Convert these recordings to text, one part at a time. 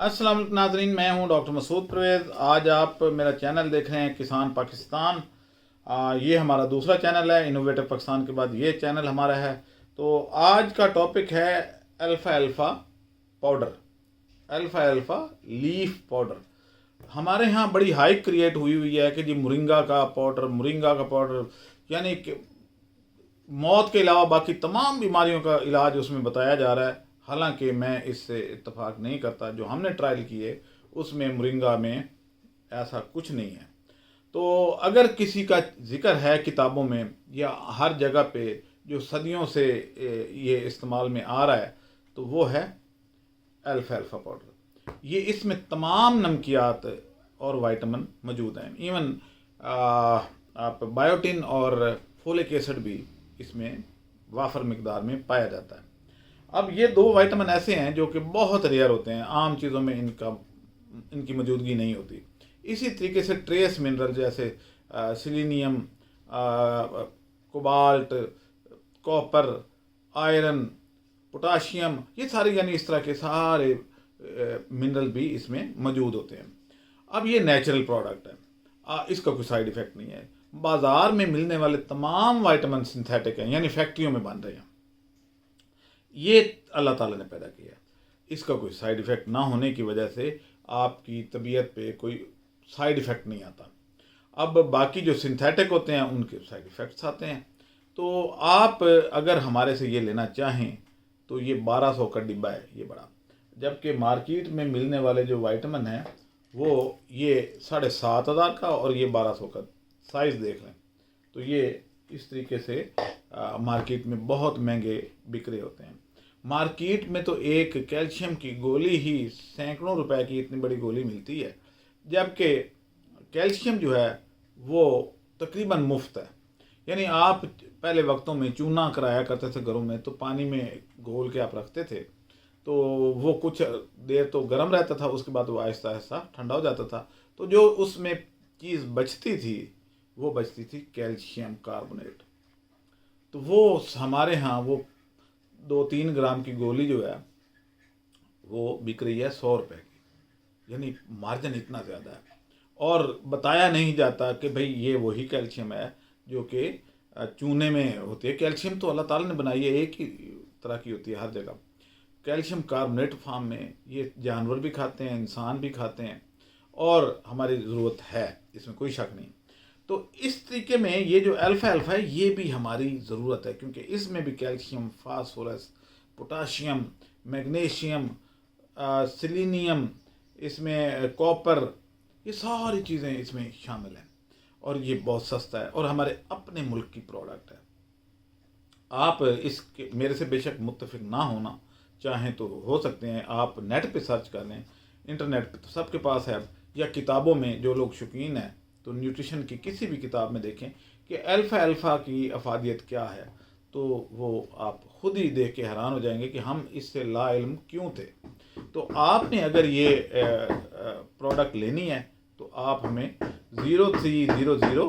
अस्सलाम वालेकुम नाज़रीन, मैं हूं डॉक्टर मसूद परवेज़। आज आप मेरा चैनल देख रहे हैं किसान पाकिस्तान। ये हमारा दूसरा चैनल है, इनोवेटिव पाकिस्तान के बाद ये चैनल हमारा है। तो आज का टॉपिक है alpha alpha powder, alpha alpha leaf powder. हमारे यहाँ बड़ी हाइप क्रिएट हुई है कि जी मोरिंगा का पाउडर, मोरिंगा का पाउडर, यानी कि मौत के अलावा बाकी तमाम बीमारियों का इलाज उसमें बताया जा रहा है। हालांकि मैं इससे इत्तेफाक नहीं करता। जो हमने ट्रायल किए उसमें मोरिंगा में ऐसा कुछ नहीं है। तो अगर किसी का जिक्र है किताबों में या हर जगह पे जो सदियों से ये इस्तेमाल में आ रहा है, तो वो है अल्फ़ा अल्फ़ा पाउडर। ये इसमें तमाम नमकियात और विटामिन मौजूद हैं। इवन आप बायोटिन और फोलिक एसिड भी इसमें वाफर मिकदार में पाया जाता है। अब ये दो विटामिन ऐसे हैं जो कि बहुत रेयर होते हैं, आम चीज़ों में इनकी मौजूदगी नहीं होती। इसी तरीके से ट्रेस मिनरल जैसे selenium, cobalt, copper, iron, potassium, ये सारे यानी इस तरह के सारे मिनरल भी इसमें मौजूद होते हैं। अब ये नेचुरल प्रोडक्ट है, इसका कोई साइड इफ़ेक्ट नहीं है। बाज़ार में मिलने वाले तमाम विटामिन सिंथेटिक हैं, यानी फैक्ट्रियों में बन रहे हैं। ये अल्लाह ताला ने पैदा किया। इसका कोई साइड इफ़ेक्ट ना होने की वजह से आपकी तबीयत पे कोई साइड इफ़ेक्ट नहीं आता। अब बाकी जो सिंथेटिक होते हैं उनके साइड इफ़ेक्ट्स आते हैं। तो आप अगर हमारे से ये लेना चाहें तो ये 1200 का डिब्बा है, ये बड़ा। जबकि मार्केट में मिलने वाले जो विटामिन हैं वो ये 7500 का और ये 1200 का। साइज़ देख लें तो ये इस तरीके से मार्केट में बहुत महंगे बिक रहे होते हैं। मार्केट में तो एक कैल्शियम की गोली ही सैकड़ों रुपए की इतनी बड़ी गोली मिलती है, जबकि कैल्शियम जो है वो तकरीबन मुफ्त है। यानी आप पहले वक्तों में चूना कराया करते थे घरों में, तो पानी में घोल के आप रखते थे, तो वो कुछ देर तो गर्म रहता था, उसके बाद वो आहिस्ता आहिस्ता ठंडा हो जाता था। तो जो उसमें चीज़ बचती थी वो बचती थी कैल्शियम कार्बोनेट। तो वो हमारे यहाँ वो 2-3 ग्राम की गोली जो है वो बिक रही है 100 रुपये की। यानी मार्जिन इतना ज़्यादा है और बताया नहीं जाता कि भाई ये वही कैल्शियम है जो कि चूने में होती है। कैल्शियम तो अल्लाह ताला ने बनाई है, एक ही तरह की होती है हर जगह। कैल्शियम कार्बोनेट फॉर्म में ये जानवर भी खाते हैं, इंसान भी खाते हैं और हमारी ज़रूरत है, इसमें कोई शक नहीं। तो इस तरीके में ये जो अल्फ़ा अल्फ़ा है ये भी हमारी ज़रूरत है, क्योंकि इसमें भी calcium, phosphorus, potassium, magnesium, selenium, इसमें कॉपर, ये सारी चीज़ें इसमें शामिल हैं और ये बहुत सस्ता है और हमारे अपने मुल्क की प्रोडक्ट है। आप इसके मेरे से बेशक मुत्तफिक ना होना चाहें तो हो सकते हैं, आप नेट पे सर्च कर लें, इंटरनेट पे तो सबके पास है, या किताबों में जो लोग शौकीन हैं तो न्यूट्रिशन की किसी भी किताब में देखें कि अल्फ़ा अल्फ़ा की अफादियत क्या है, तो वो आप खुद ही देख के हैरान हो जाएंगे कि हम इससे लाइल्म क्यों थे। तो आपने अगर ये प्रोडक्ट लेनी है तो आप हमें 0300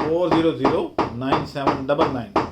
400 9799